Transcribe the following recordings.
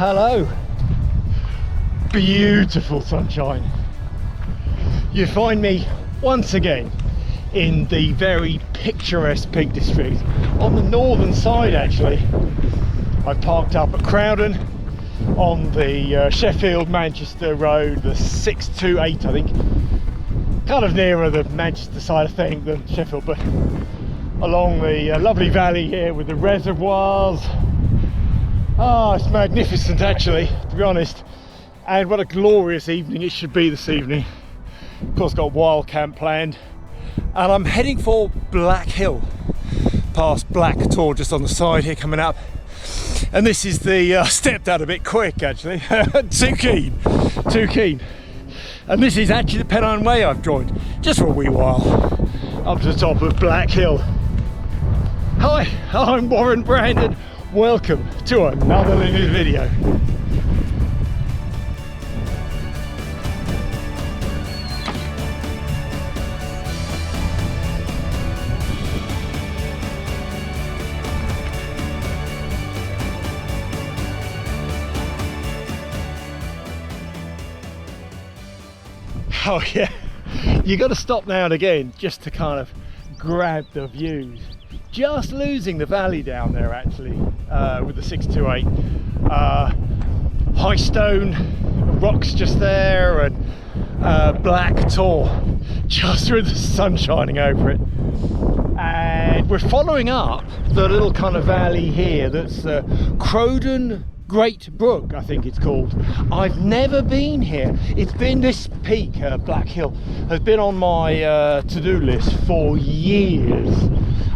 hello. Beautiful sunshine. You find me once again in the very picturesque Peak District on the northern side. Actually, I parked up at Crowden on the Sheffield Manchester road, the 628, I think, kind of nearer the Manchester side I think than Sheffield, but along the lovely valley here with the reservoirs. Oh, it's magnificent actually, to be honest, and what a glorious evening it should be this evening. Of course, got wildcamp planned, and I'm heading for Black Hill, past Black Tor just on the side here coming up. And this is the stepped out a bit quick actually. too keen. And this is actually the Pennine Way I've joined just for a wee while up to the top of Black Hill. Hi, I'm Warren Brandon. Welcome to another Linleys video. Oh yeah, you got to stop now and again just to kind of grab the views. Just losing the valley down there actually with the 628. High stone rocks just there, and Black Tor just with the sun shining over it. And we're following up the little kind of valley here that's Crowden Great Brook, I think it's called. I've never been here. It's been this peak, Black Hill, has been on my to-do list for years.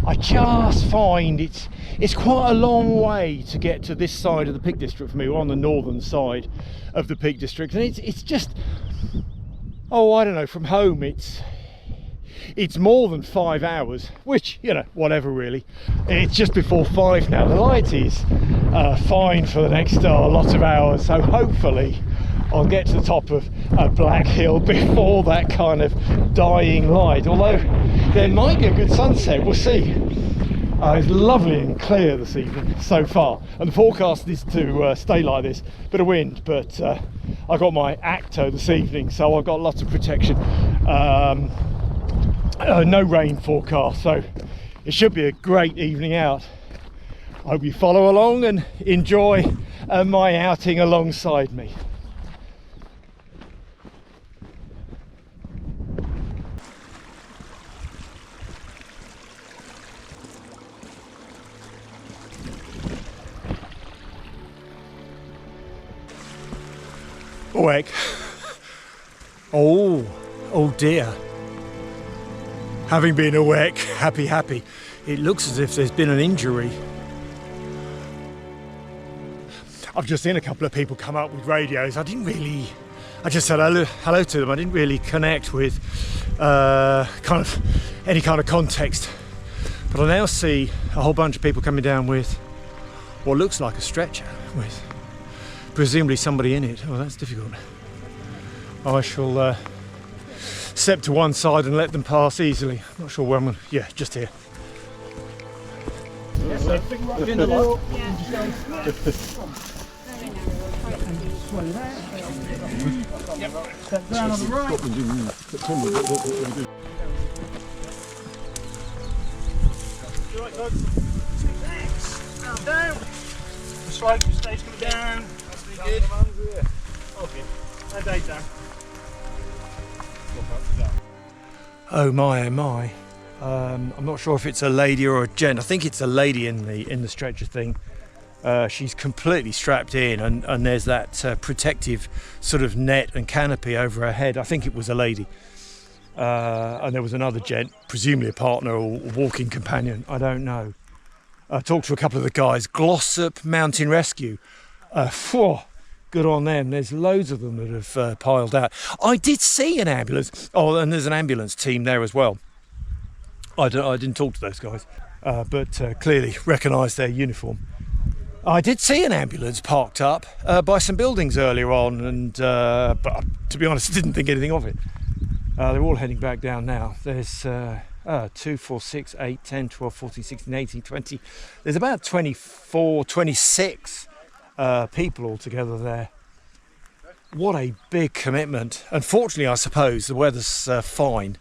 I just find it's quite a long way to get to this side of the Peak District for me. We're on the northern side of the Peak District, and it's just, oh, I don't know, from home it's more than 5 hours, which, you know, whatever really. It's just before 5 now. The light is fine for the next lot of hours, so hopefully I'll get to the top of Black Hill before that kind of dying light, although there might be a good sunset, we'll see. It's lovely and clear this evening so far, and the forecast is to stay like this. Bit of wind, but I got my Akto this evening, so I've got lots of protection. No rain forecast, so it should be a great evening out. I hope you follow along and enjoy my outing alongside me. Awake. Oh dear. Having been awake, happy. It looks as if there's been an injury. I've just seen a couple of people come up with radios. I just said hello to them. I didn't really connect with any kind of context. But I now see a whole bunch of people coming down with what looks like a stretcher with presumably somebody in it. Oh, that's difficult. I shall step to one side and let them pass easily. Not sure where I'm going. Yeah, just here. In the lot. Step down on the right. Thanks. Down. The slope stays coming down. That's really good. Okay. And days down. Oh my. I'm not sure if it's a lady or a gent. I think it's a lady in the stretcher thing. She's completely strapped in, and there's that protective sort of net and canopy over her head. I think it was a lady. And there was another gent, presumably a partner or walking companion, I don't know. I talked to a couple of the guys. Glossop Mountain Rescue. Good on them. There's loads of them that have piled out. I did see an ambulance. Oh, and there's an ambulance team there as well. I didn't talk to those guys, but clearly recognised their uniform. I did see an ambulance parked up by some buildings earlier on, and but to be honest, I didn't think anything of it. They're all heading back down now. There's 2, 4, 6, 8, 10, 12, 14, 16, 18, 20. There's about 24, 26 people all together there. What a big commitment. Unfortunately, I suppose the weather's fine,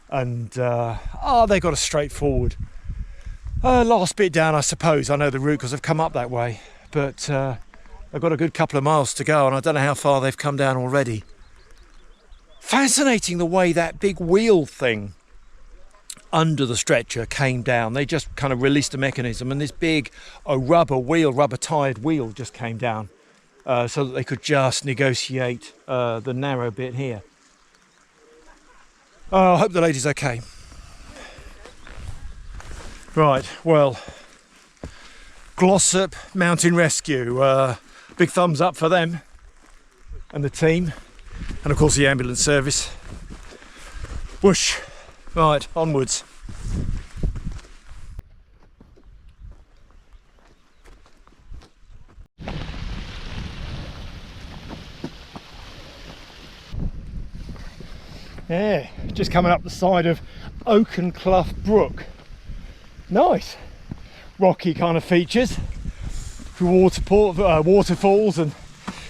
and they got a straightforward last bit down, I suppose. I know the route because I've come up that way, but I've got a good couple of miles to go, and I don't know how far they've come down already. Fascinating the way that big wheel thing under the stretcher came down. They just kind of released the mechanism, and this big rubber tired wheel just came down, so that they could just negotiate the narrow bit here. I hope the lady's okay. Right, well, Glossop Mountain Rescue, big thumbs up for them and the team, and of course the ambulance service. Whoosh. Right, onwards. Yeah, just coming up the side of Oakenclough Brook. Nice, rocky kind of features, waterfalls and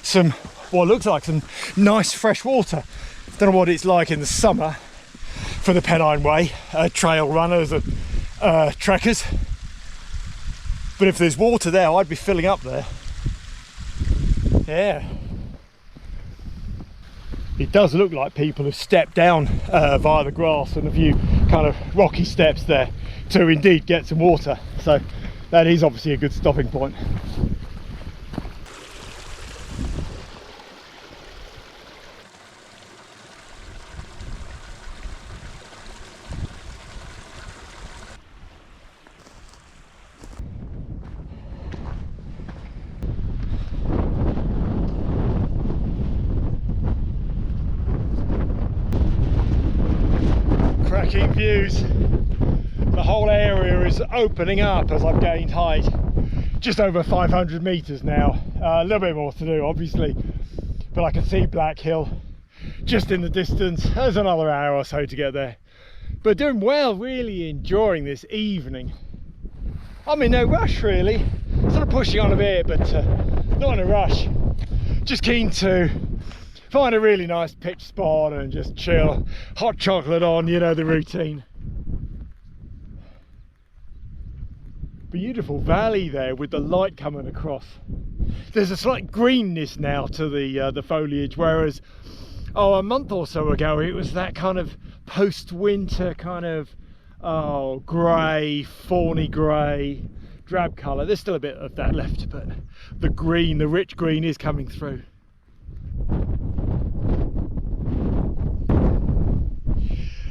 some, what looks like some nice fresh water. Don't know what it's like in the summer for the Pennine Way, trail runners and trekkers, but if there's water there, I'd be filling up there. Yeah. It does look like people have stepped down via the grass and a few kind of rocky steps there to indeed get some water. So that is obviously a good stopping point. Cracking views. The whole area is opening up as I've gained height. Just over 500 meters now. A little bit more to do, obviously, but I can see Black Hill just in the distance. There's another hour or so to get there, but doing well. Really enjoying this evening. I'm in no rush really, sort of pushing on a bit, but not in a rush. Just keen to find a really nice pitch spot and just chill, hot chocolate on, you know, the routine. Beautiful valley there with the light coming across. There's a slight greenness now to the foliage, whereas a month or so ago it was that kind of post-winter kind of grey, fawny grey, drab colour. There's still a bit of that left, but the green, the rich green, is coming through.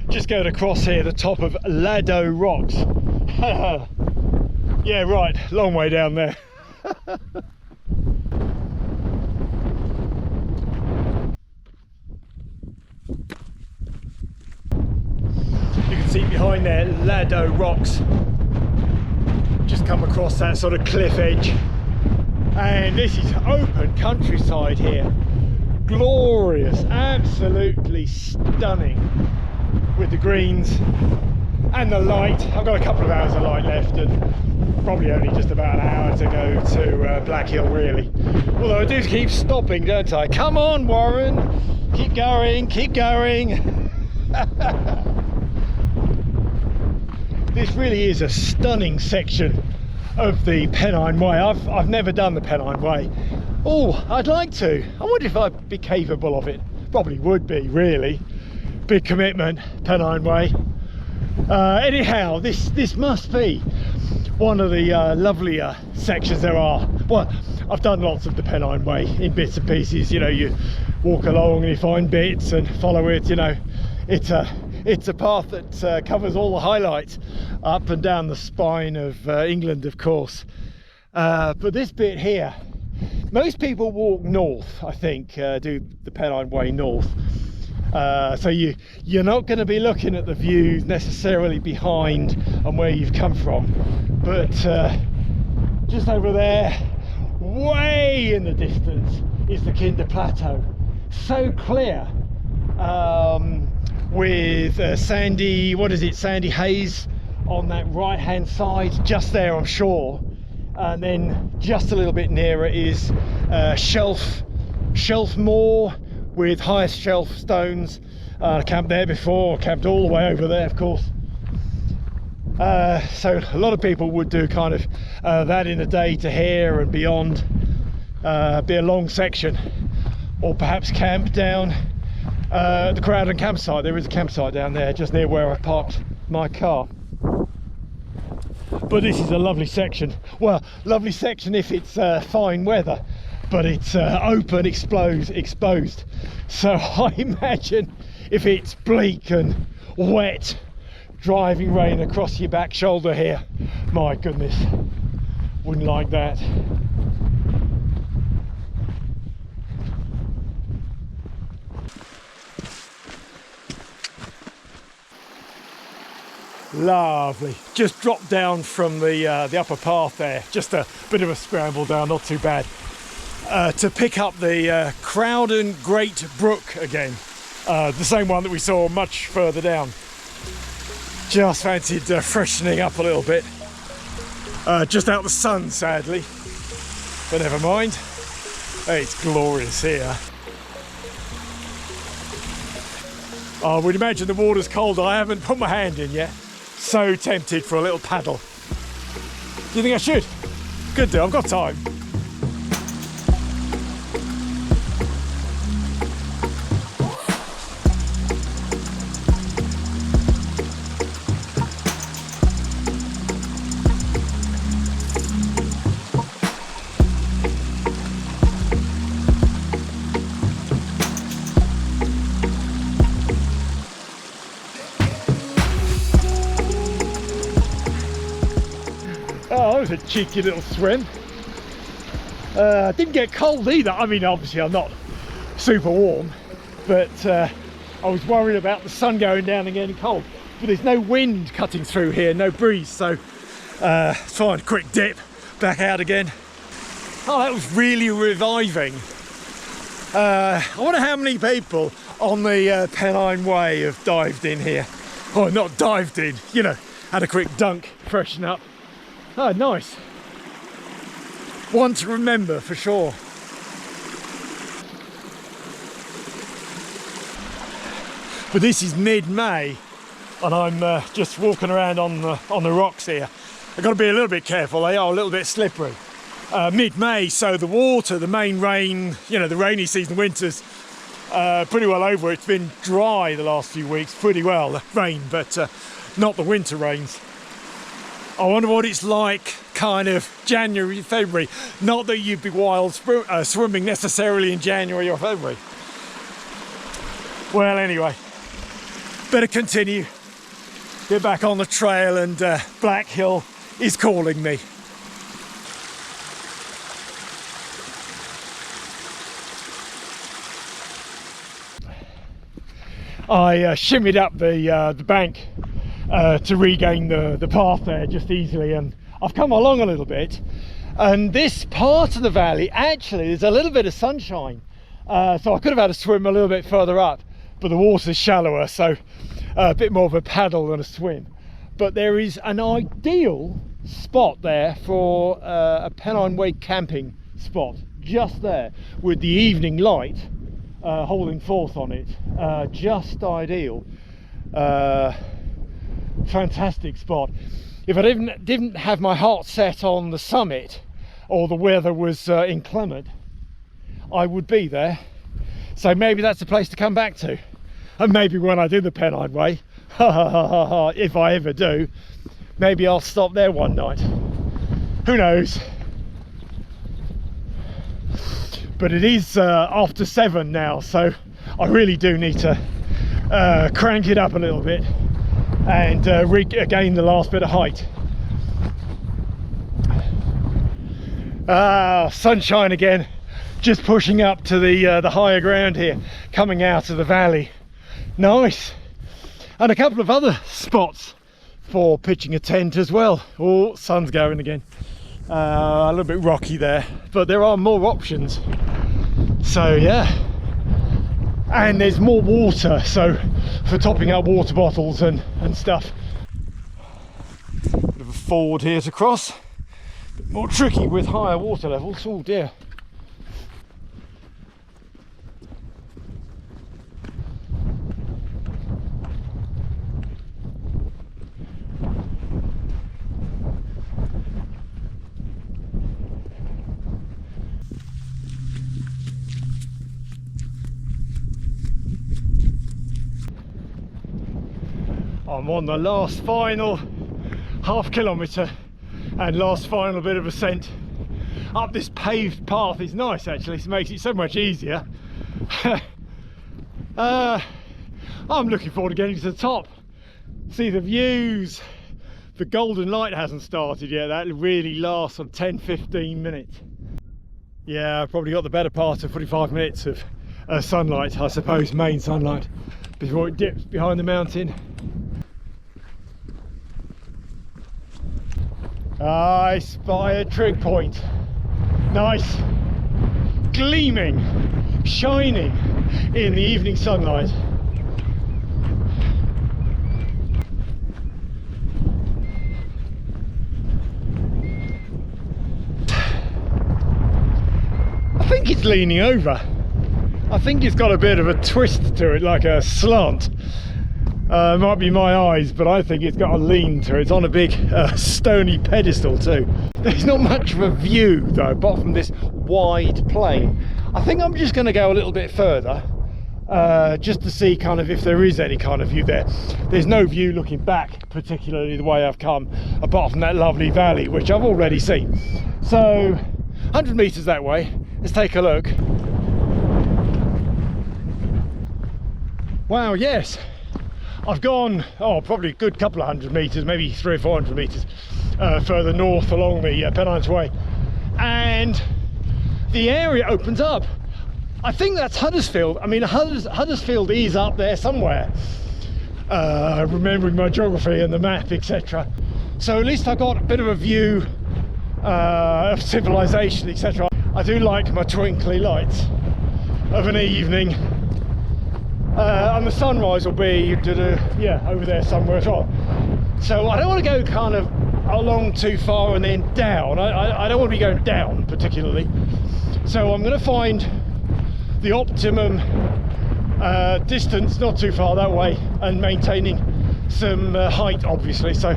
Just going across here the top of Lado Rocks. Yeah, right, long way down there. You can see behind there Lado Rocks. Just come across that sort of cliff edge, and this is open countryside here. Glorious, absolutely stunning, with the greens and the light. I've got a couple of hours of light left, and probably only just about an hour to go to Black Hill really. Although I do keep stopping, don't I? Come on, Warren, keep going, keep going. This really is a stunning section of the Pennine Way. I've never done the Pennine Way. Oh, I'd like to. I wonder if I'd be capable of it. Probably would be, really. Big commitment, Pennine Way. Anyhow, this must be one of the lovelier sections there are. Well, I've done lots of the Pennine Way in bits and pieces. You know, you walk along and you find bits and follow it. You know, it's a path that covers all the highlights up and down the spine of England, of course. But this bit here, most people walk north, I think, do the Pennine Way north. So you're not going to be looking at the views necessarily behind and where you've come from, but just over there, way in the distance, is the Kinder Plateau. So clear, with sandy, what is it, sandy haze on that right hand side, just there I'm sure, and then just a little bit nearer is Shelf Moor with highest shelf stones. Camped there before, camped all the way over there, of course. So a lot of people would do kind of that in a day to here and beyond. Be a long section, or perhaps camp down the Crowden campsite. There is a campsite down there just near where I parked my car. But this is a lovely section. Well, lovely section if it's fine weather, but it's open, exposed. So I imagine if it's bleak and wet, driving rain across your back shoulder here, my goodness, wouldn't like that. Lovely. Just dropped down from the upper path there, just a bit of a scramble down, not too bad, to pick up the Crowden Great Brook again, the same one that we saw much further down. Just fancied freshening up a little bit. Just out the sun, sadly, but never mind. Hey, it's glorious here. I would imagine the water's cold. I haven't put my hand in yet. So tempted for a little paddle. Do you think I should? Good do, I've got time. Oh, that was a cheeky little swim. Didn't get cold either. I mean, obviously I'm not super warm, but I was worried about the sun going down and getting cold. But there's no wind cutting through here, no breeze, so it's fine. Quick dip, back out again. Oh, that was really reviving. I wonder how many people on the Pennine Way have dived in here. Oh, not dived in, you know, had a quick dunk, freshen up. Oh, nice. One to remember for sure. But this is mid-May, and I'm just walking around on the rocks here. I've got to be a little bit careful. They are a little bit slippery. Mid-May, so the water, the main rain, you know, the rainy season, winter's pretty well over. It's been dry the last few weeks, pretty well, the rain, but not the winter rains. I wonder what it's like kind of January, February. Not that you'd be wild swimming necessarily in January or February. Well, anyway, better continue. Get back on the trail, and Black Hill is calling me. I shimmied up the bank to regain the path there just easily, and I've come along a little bit, and this part of the valley actually there's a little bit of sunshine, so I could have had a swim a little bit further up, but the water's shallower, so a bit more of a paddle than a swim. But there is an ideal spot there for a Pennine Way camping spot, just there with the evening light holding forth on it. Just ideal. Fantastic spot. If I didn't have my heart set on the summit, or the weather was inclement, I would be there. So maybe that's a place to come back to, and maybe when I do the Pennine Way, if I ever do, maybe I'll stop there one night. Who knows? But it is after 7 now, so I really do need to crank it up a little bit and regain the last bit of height. Sunshine again, just pushing up to the higher ground here, coming out of the valley. Nice. And a couple of other spots for pitching a tent as well. Oh, sun's going again. A little bit rocky there, but there are more options. So yeah, and there's more water, so for topping up water bottles and stuff. Bit of a ford here to cross. bit more tricky with higher water levels. Oh dear. I'm on the last final half kilometre and last final bit of ascent up this paved path. Is nice actually, it makes it so much easier. I'm looking forward to getting to the top, see the views. The golden light hasn't started yet, that really lasts on 10-15 minutes. Yeah, I've probably got the better part of 45 minutes of sunlight, I suppose, main sunlight, before it dips behind the mountain. I spy a trig point. Nice, gleaming, shining in the evening sunlight. I think it's leaning over. I think it's got a bit of a twist to it, like a slant. Might be my eyes, but I think it's got a lean to it. It's on a big stony pedestal too. There's not much of a view though, apart from this wide plain. I think I'm just going to go a little bit further, just to see kind of if there is any kind of view there. There's no view looking back, particularly the way I've come, apart from that lovely valley, which I've already seen. So 100 metres that way. Let's take a look. Wow, yes. I've gone, probably a good couple of 100 metres, maybe 300 or 400 metres further north along the Pennine Way, and the area opens up. I think that's Huddersfield. I mean, Huddersfield is up there somewhere, remembering my geography and the map, etc. So at least I got a bit of a view of civilization, etc. I do like my twinkly lights of an evening. And the sunrise will be over there somewhere as well. So I don't want to go kind of along too far and then down. I don't want to be going down particularly. So I'm going to find the optimum distance, not too far that way, and maintaining some height obviously. So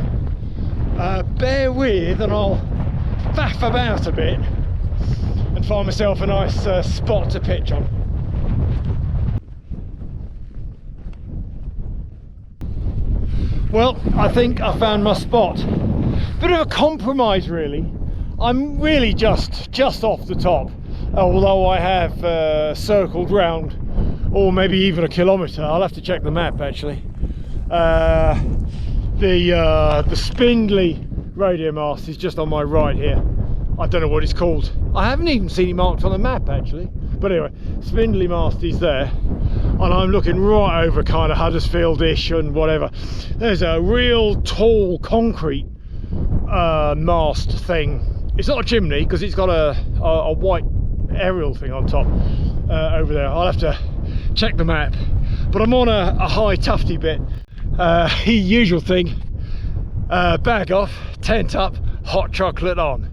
bear with, and I'll faff about a bit and find myself a nice spot to pitch on. Well, I think I found my spot. Bit of a compromise really. I'm really just off the top, although I have circled round, or maybe even a kilometre. I'll have to check the map actually. The spindly radio mast is just on my right here. I don't know what it's called. I haven't even seen it marked on the map actually. But anyway, spindly mast is there. And I'm looking right over kind of Huddersfield-ish and whatever. There's a real tall concrete mast thing. It's not a chimney because it's got a white aerial thing on top over there. I'll have to check the map. But I'm on a high tufty bit. Usual thing. Bag off, tent up, hot chocolate on.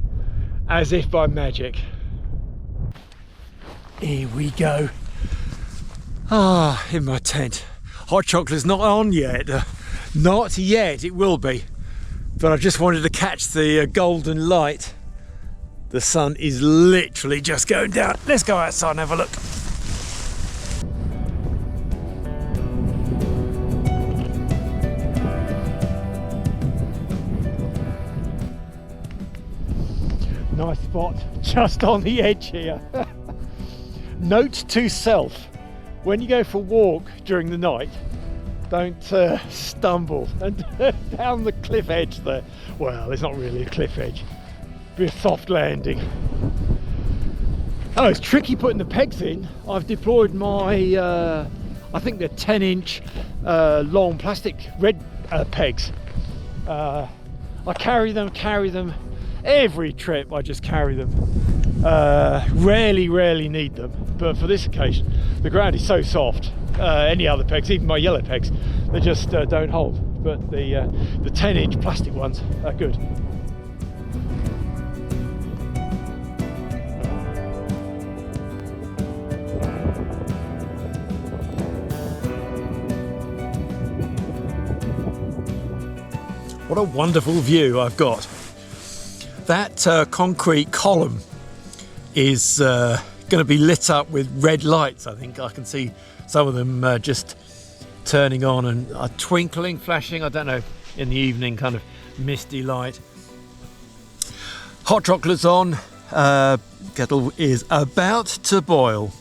As if by magic. Here we go. In my tent. Hot chocolate's not on yet. Not yet, it will be. But I just wanted to catch the golden light. The sun is literally just going down. Let's go outside and have a look. Nice spot, just on the edge here. Note to self. When you go for a walk during the night, don't stumble and down the cliff edge there. Well, it's not really a cliff edge, be a soft landing. Oh, it's tricky putting the pegs in. I've deployed my, I think they're 10-inch long plastic red pegs. I carry them every trip. I just carry them. Rarely need them, but for this occasion the ground is so soft. Any other pegs, even my yellow pegs, they just don't hold, but the 10-inch plastic ones are good. What a wonderful view I've got. That concrete column is going to be lit up with red lights. I think I can see some of them just turning on and twinkling, flashing, I don't know, in the evening, kind of misty light. Hot chocolate's on, kettle is about to boil.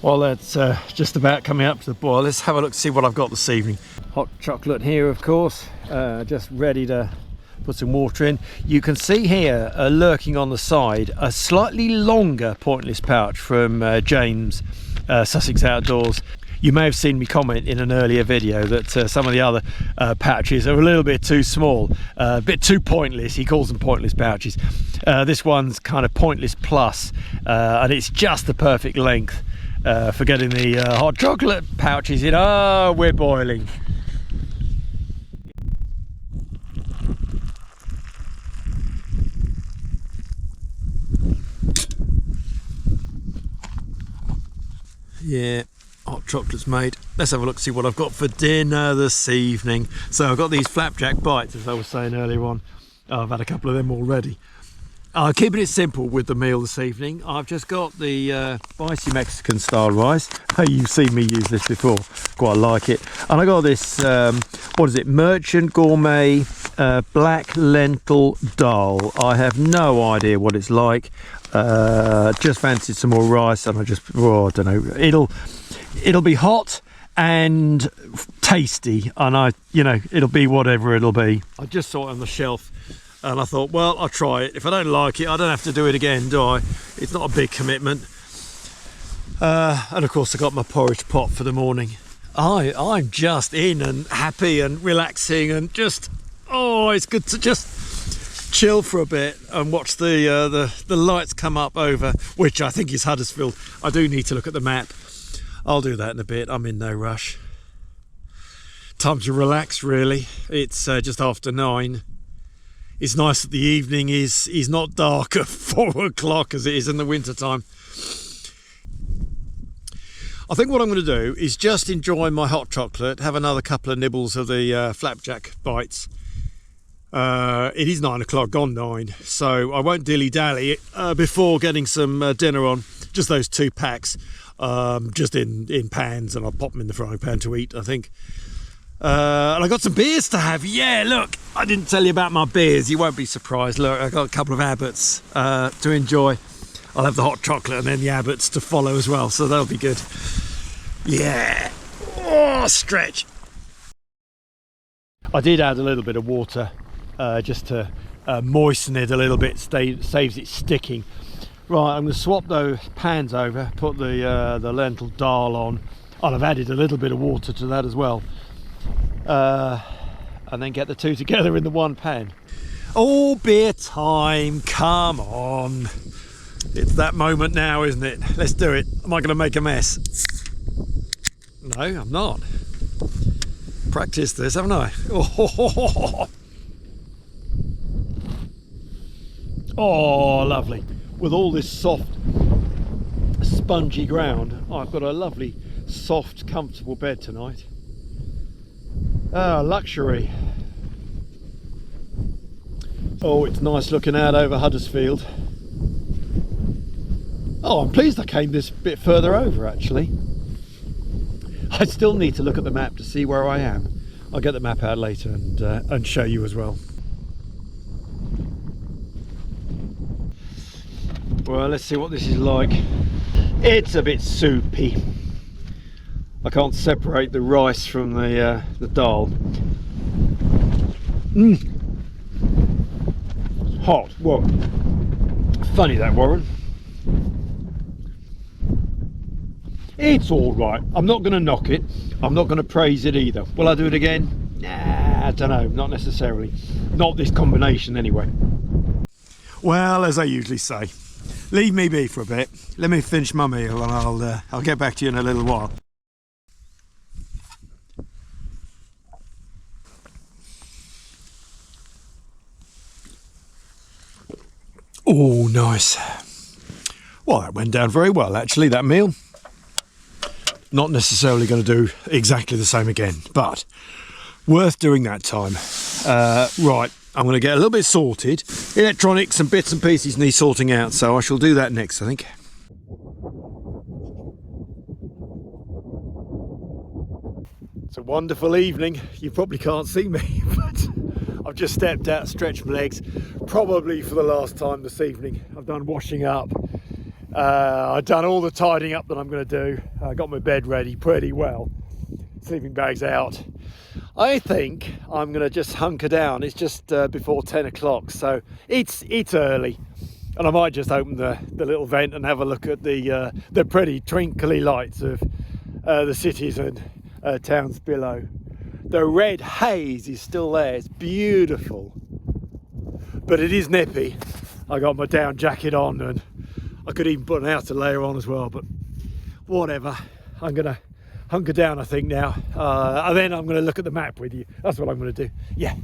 Well, that's just about coming up to the boil. Let's have a look, see what I've got this evening. Hot chocolate here, of course, just ready to put some water in. You can see here, lurking on the side, a slightly longer pointless pouch from James, Sussex Outdoors. You may have seen me comment in an earlier video that some of the other pouches are a little bit too small, a bit too pointless. He calls them pointless pouches. This one's kind of pointless plus, and it's just the perfect length for getting the hot chocolate pouches in. Oh, we're boiling. Yeah, hot chocolate's made. Let's have a look, see what I've got for dinner this evening. So I've got these flapjack bites, as I was saying earlier on. I've had a couple of them already. Keeping it simple with the meal this evening. I've just got the spicy Mexican style rice. You've seen me use this before, quite like it. And I got this, what is it, Merchant Gourmet black lentil dal. I have no idea what it's like. Just fancied some more rice, and I don't know. It'll be hot and tasty, and it'll be whatever it'll be. I just saw it on the shelf, and I thought, well, I'll try it. If I don't like it, I don't have to do it again, do I? It's not a big commitment. And of course, I got my porridge pot for the morning. I'm just in and happy and relaxing, and just, oh, it's good to just chill for a bit and watch the lights come up over, which I think is Huddersfield. I do need to look at the map. I'll do that in a bit. I'm in no rush. Time to relax, really. It's just after 9. It's nice that the evening is not dark at 4 o'clock as it is in the winter time. I think what I'm going to do is just enjoy my hot chocolate, have another couple of nibbles of the flapjack bites. It is 9 o'clock, gone 9, so I won't dilly-dally before getting some dinner on. Just those 2 packs, just in pans, and I'll pop them in the frying pan to eat, I think. And I got some beers to have. Yeah, look, I didn't tell you about my beers. You won't be surprised. Look, I got a couple of Abbots to enjoy. I'll have the hot chocolate and then the Abbots to follow as well, so that'll be good. Yeah. Oh, stretch. I did add a little bit of water just to moisten it a little bit, saves it sticking. Right, I'm going to swap those pans over, put the lentil dal on, and I've added a little bit of water to that as well, and then get the two together in the one pan. Oh, beer time, come on. It's that moment now, isn't it? Let's do it. Am I going to make a mess? No, I'm not. Practiced this, haven't I? Oh, lovely. With all this soft, spongy ground, I've got a lovely, soft, comfortable bed tonight. Ah, luxury. Oh, it's nice looking out over Huddersfield. Oh, I'm pleased I came this bit further over, actually. I still need to look at the map to see where I am. I'll get the map out later and show you as well. Well, let's see what this is like. It's a bit soupy. I can't separate the rice from the dal. Hot. What? Funny that, Warren. It's all right. I'm not going to knock it. I'm not going to praise it either. Will I do it again? Nah, I don't know. Not necessarily. Not this combination anyway. Well, as I usually say, leave me be for a bit. Let me finish my meal, and I'll get back to you in a little while. Oh, nice. Well, that went down very well, actually, that meal. Not necessarily going to do exactly the same again, but Worth doing that time. Right, I'm going to get a little bit sorted. Electronics and bits and pieces need sorting out, so I shall do that next, I think. It's a wonderful evening. You probably can't see me, but I've just stepped out, stretched my legs, probably for the last time this evening. I've done washing up. I've done all the tidying up that I'm going to do. I got my bed ready pretty well. Sleeping bags out. I think I'm going to just hunker down. It's just before 10 o'clock, so it's early. And I might just open the little vent and have a look at the pretty twinkly lights of the cities and towns below. The red haze is still there. It's beautiful, but it is nippy. I got my down jacket on, and I could even put an outer layer on as well, but whatever. I'm gonna hunker down, I think, now, and then I'm gonna look at the map with you. That's what I'm gonna do. Yeah.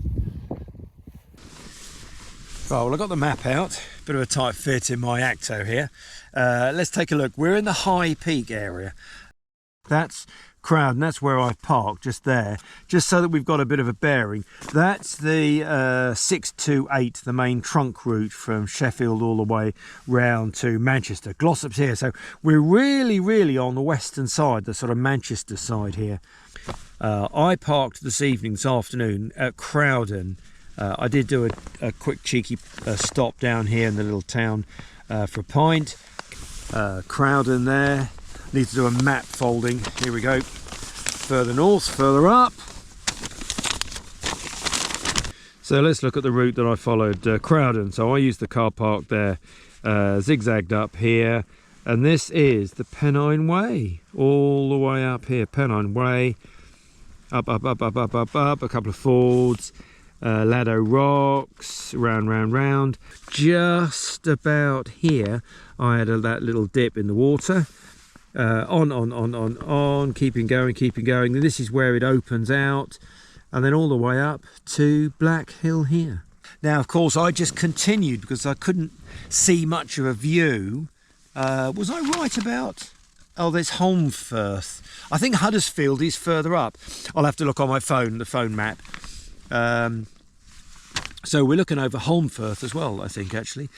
Right, well, I got the map out. Bit of a tight fit in my Akto here. Let's take a look. We're in the High Peak area. That's Crowd, and that's where I've parked, just there, just so that we've got a bit of a bearing. That's the 628, the main trunk route from Sheffield all the way round to Manchester. Glossop's here, so we're really on the western side, the sort of Manchester side here. I parked this afternoon at Crowden. I did do a quick cheeky stop down here in the little town for a pint. Crowden there. Need to do a map folding. Here we go. Further north, further up. So let's look at the route that I followed. Crowden. So I used the car park there, zigzagged up here, and this is the Pennine Way, all the way up here. Pennine Way, up, a couple of fords, Laddo Rocks, round. Just about here, I had that little dip in the water. On, keeping going. This is where it opens out, and then all the way up to Black Hill here. Now, of course, I just continued because I couldn't see much of a view. Was I right about? Oh, there's Holmfirth. I think Huddersfield is further up. I'll have to look on my phone, the phone map. So we're looking over Holmfirth as well, I think, actually.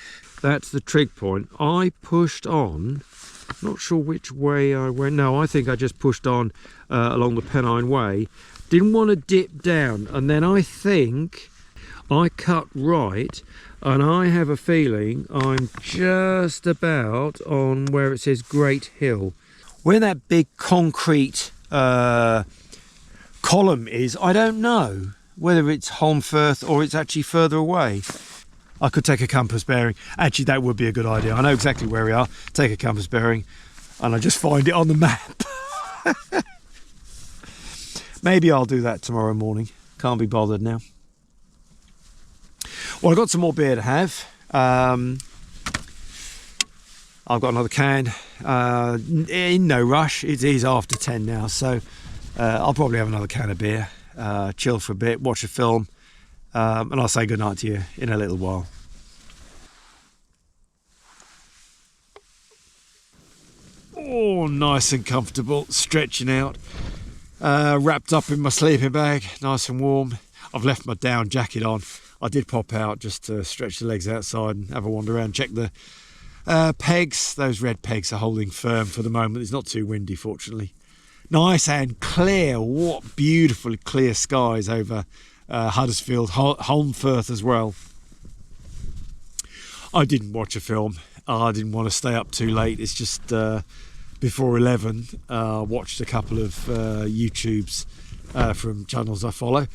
That's the trig point. I pushed on. Not sure which way I went. No, I think I just pushed on along the Pennine Way. Didn't want to dip down, and then I think I cut right, and I have a feeling I'm just about on where it says Great Hill. Where that big concrete column is, I don't know whether it's Holmfirth or it's actually further away. I could take a compass bearing. Actually, that would be a good idea. I know exactly where we are. Take a compass bearing and I just find it on the map. Maybe I'll do that tomorrow morning. Can't be bothered now. Well, I've got some more beer to have. I've got another can. In no rush. It is after 10 now, so I'll probably have another can of beer. Chill for a bit, watch a film. And I'll say goodnight to you in a little while. Oh, nice and comfortable, stretching out, wrapped up in my sleeping bag, nice and warm. I've left my down jacket on. I did pop out just to stretch the legs outside and have a wander around, check the pegs. Those red pegs are holding firm for the moment. It's not too windy, fortunately. Nice and clear. What beautiful clear skies over Huddersfield, Holmfirth as well. I didn't watch a film. I didn't want to stay up too late. It's just before 11. Watched a couple of YouTubes from channels I follow.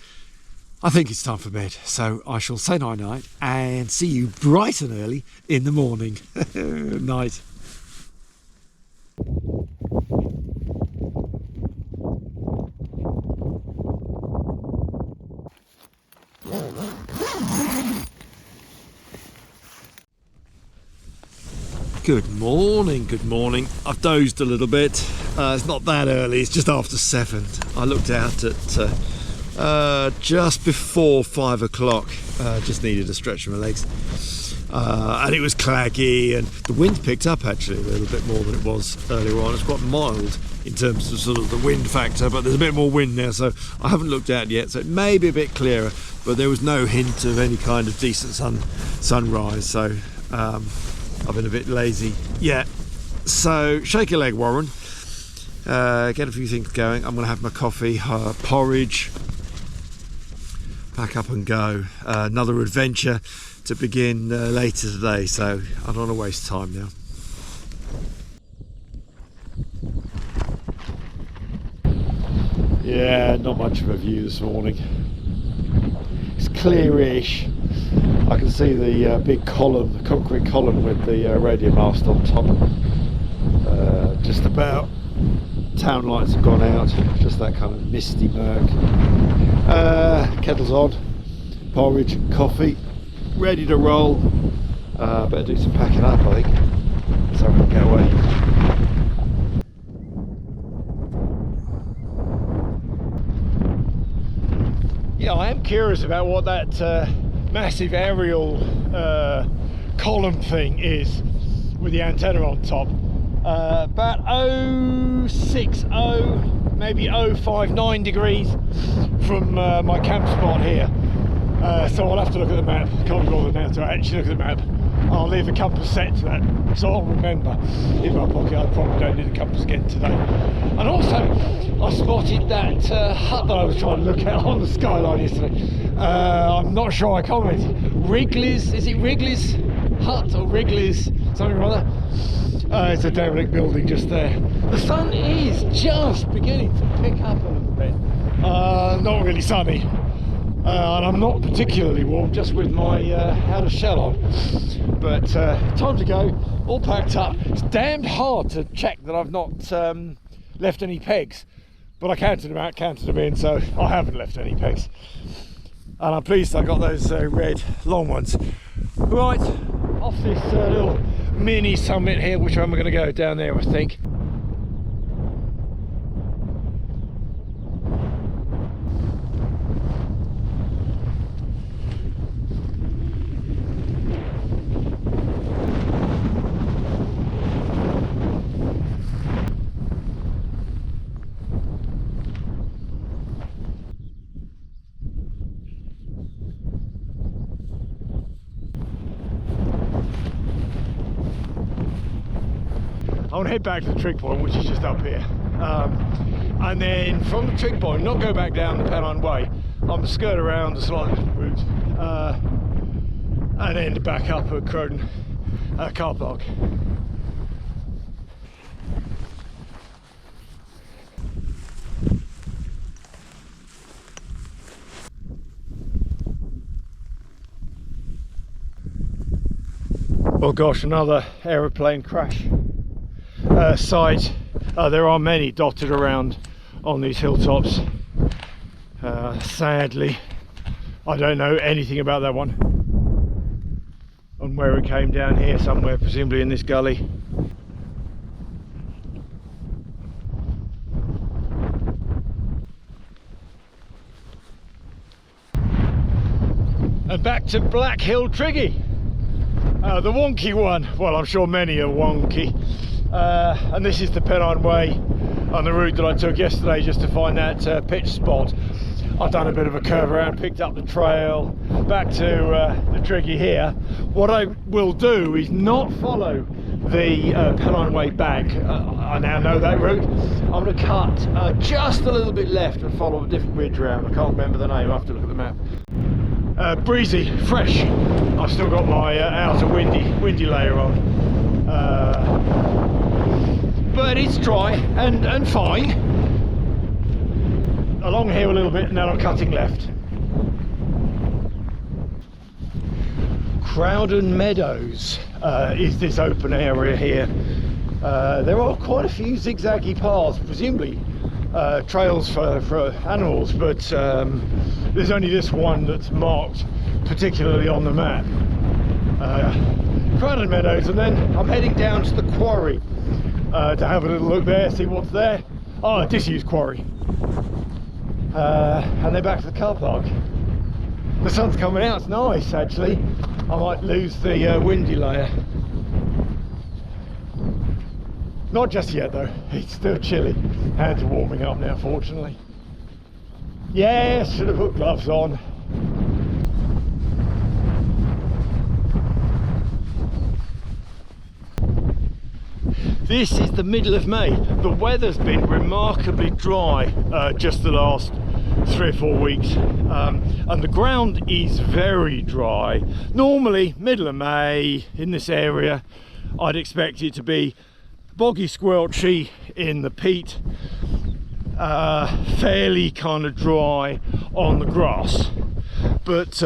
I think it's time for bed, so I shall say night and see you bright and early in the morning. Night. Good morning. I've dozed a little bit. It's not that early, it's just after 7. I looked out at just before 5 o'clock. Just needed a stretch of my legs. And it was claggy, and the wind picked up actually a little bit more than it was earlier on. It's quite mild. in terms of sort of the wind factor, but there's a bit more wind now, so I haven't looked out yet, so it may be a bit clearer, but there was no hint of any kind of decent sunrise, so I've been a bit lazy. Yeah, so shake a leg, Warren. Get a few things going. I'm going to have my coffee, porridge, pack up and go. Another adventure to begin later today, so I don't want to waste time now. Yeah, not much of a view this morning. It's clearish. I can see the big column, the concrete column with the radio mast on top. Just about. Town lights have gone out, just that kind of misty murk. Kettle's on, porridge, coffee, ready to roll. Better do some packing up, I think, so we can get away. Yeah, I am curious about what that massive aerial column thing is with the antenna on top. About 060, maybe 059 degrees from my camp spot here. So I'll have to look at the map. Can't be bothered now to actually look at the map. I'll leave a compass set to that, so I'll remember in my pocket. I probably don't need a compass again today. And also, I spotted that hut that I was trying to look at on the skyline yesterday. I'm not sure I commented. Wrigley's, is it Wrigley's hut or Wrigley's something or other? It's a derelict building just there. The sun is just beginning to pick up a little bit. Not really sunny. And I'm not particularly warm, just with my outer shell on. But time to go, all packed up. It's damned hard to check that I've not left any pegs. But I counted them out, counted them in, so I haven't left any pegs. And I'm pleased I got those red long ones. Right, off this little mini summit here, which I'm going to go down there, I think. I want to head back to the trig point, which is just up here, and then from the trig point, not go back down the Pennine Way. I'm going to skirt around a slightly different route and end back up at Croydon car park. Oh gosh, another aeroplane crash site. There are many dotted around on these hilltops. Sadly, I don't know anything about that one and where it came down here, somewhere presumably in this gully. And back to Black Hill Triggy, the wonky one. Well, I'm sure many are wonky. And this is the Pennine Way on the route that I took yesterday just to find that pitch spot. I've done a bit of a curve around, picked up the trail back to the Triggy here. What I will do is not follow the Pennine Way back. I now know that route. I'm going to cut just a little bit left and follow a different ridge round. I can't remember the name, I have to look at the map. Breezy, fresh. I've still got my outer windy layer on. But it's dry and fine. Along here a little bit, and then I'm cutting left. Crowden Meadows is this open area here. There are quite a few zigzaggy paths, presumably trails for animals, but there's only this one that's marked particularly on the map. Crowden Meadows, and then I'm heading down to the quarry to have a little look there, see what's there. Oh, a disused quarry. And then back to the car park. The sun's coming out, it's nice actually. I might lose the windy layer. Not just yet though, it's still chilly. Hands are warming up now, fortunately. Yes, should have put gloves on. This is the middle of May. The weather's been remarkably dry just the last 3 or 4 weeks, and the ground is very dry. Normally, middle of May in this area, I'd expect it to be boggy squelchy in the peat, fairly kind of dry on the grass, but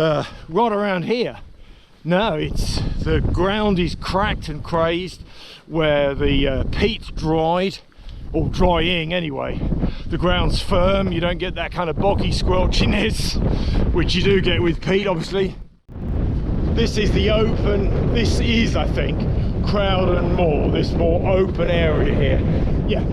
right around here, no, the ground is cracked and crazed where the peat's dried, or drying anyway. The ground's firm, you don't get that kind of boggy squelchiness, which you do get with peat, obviously. This is I think, Crowden Moor, this more open area here. Yeah.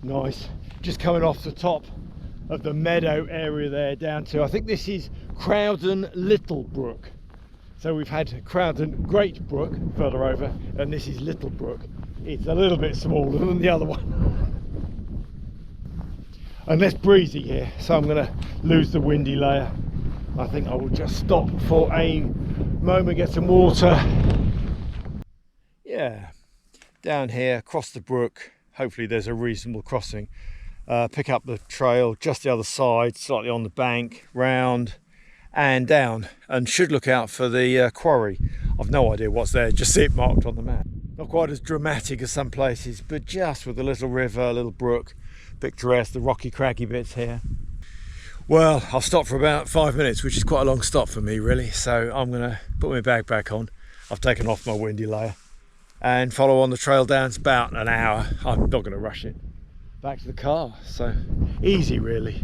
Nice. Just coming off the top of the meadow area there down to, I think this is Crowden Little Brook. So we've had Crowden Great Brook further over, and this is Little Brook. It's a little bit smaller than the other one. And less breezy here, so I'm going to lose the windy layer. I think I will just stop for a moment, get some water. Yeah, down here across the brook, hopefully there's a reasonable crossing. Pick up the trail just the other side, slightly on the bank, round and down, and should look out for the quarry. I've no idea what's there, just see it marked on the map. Not quite as dramatic as some places, but just with a little river, a little brook, picturesque, the rocky craggy bits here. Well, I'll stop for about 5 minutes, which is quite a long stop for me really, so I'm going to put my bag back on. I've taken off my windy layer and follow on the trail down. It's about an hour. I'm not going to rush it. Back to the car, so easy really.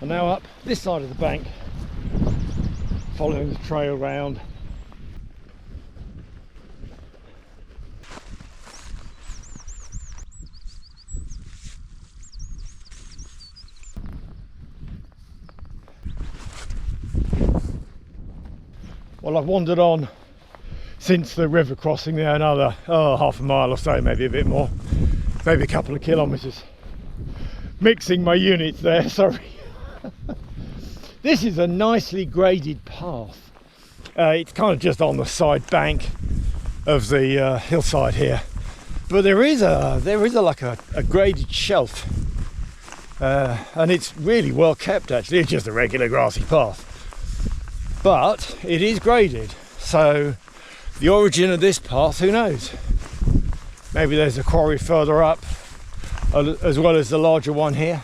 I'm now up this side of the bank, following the trail round. Well, I've wandered on since the river crossing there another half a mile or so, maybe a bit more, maybe a couple of kilometres. Mixing my units there, sorry. This is a nicely graded path. It's kind of just on the side bank of the hillside here, but there is like a graded shelf, and it's really well kept actually. It's just a regular grassy path, but it is graded, so the origin of this path, who knows, maybe there's a quarry further up as well as the larger one here,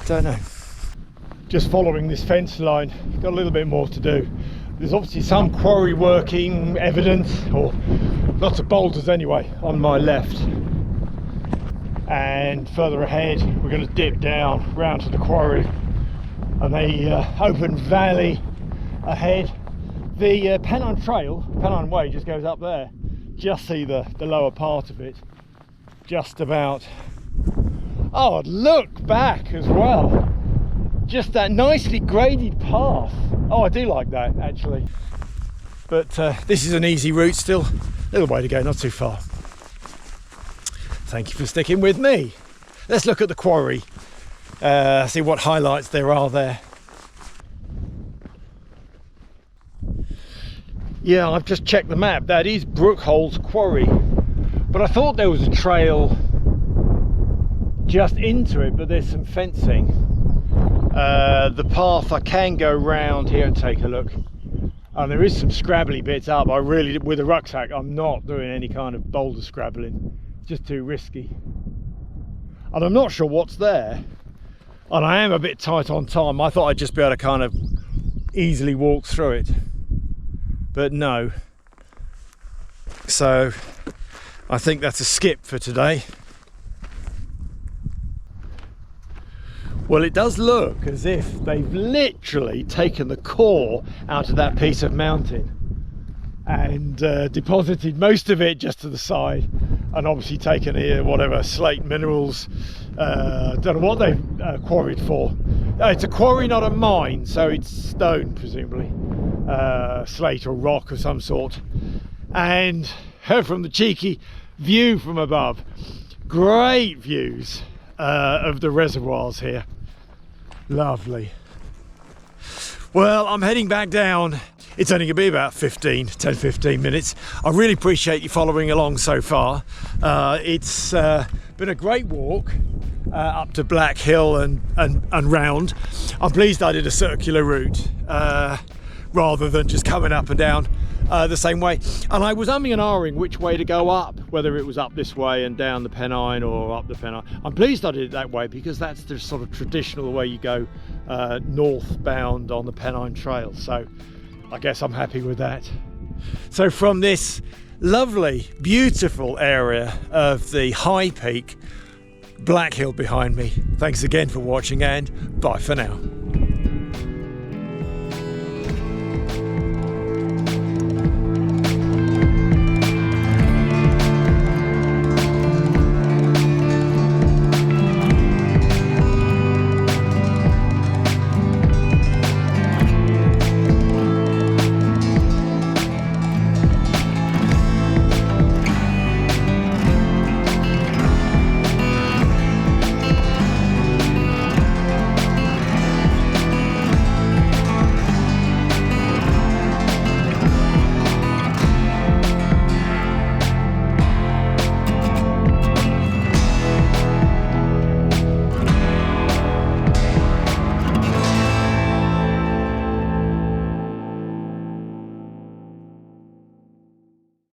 don't know. Just following this fence line, got a little bit more to do. There's obviously some quarry working evidence, or lots of boulders anyway, on my left. And further ahead, we're going to dip down round to the quarry and the open valley ahead. The Pennine Way just goes up there. Just see the lower part of it, just about. Oh, look back as well. Just that nicely graded path. Oh, I do like that actually. But this is an easy route still. A little way to go, not too far. Thank you for sticking with me. Let's look at the quarry. See what highlights there are there. Yeah, I've just checked the map. That is Brookhole's quarry. But I thought there was a trail just into it, but there's some fencing. The path, I can go round here and take a look, and there is some scrabbly bits up. With a rucksack, I'm not doing any kind of boulder scrabbling, just too risky, and I'm not sure what's there, and I am a bit tight on time. I thought I'd just be able to kind of easily walk through it, but no. So I think that's a skip for today. Well, it does look as if they've literally taken the core out of that piece of mountain and deposited most of it just to the side, and obviously taken here whatever slate minerals. Don't know what they've quarried for. It's a quarry, not a mine, so it's stone presumably, slate or rock of some sort. And from the cheeky view from above, great views of the reservoirs here. Lovely. Well, I'm heading back down. It's only going to be about 10-15 minutes. I really appreciate you following along so far. It's been a great walk up to Black Hill and round. I'm pleased I did a circular route rather than just coming up and down the same way. And I was umming and ahhing which way to go up, whether it was up this way and down the Pennine or up the Pennine. I'm pleased I did it that way because that's the sort of traditional way you go northbound on the Pennine Trail. So I guess I'm happy with that. So from this lovely, beautiful area of the high peak, Black Hill behind me, thanks again for watching and bye for now.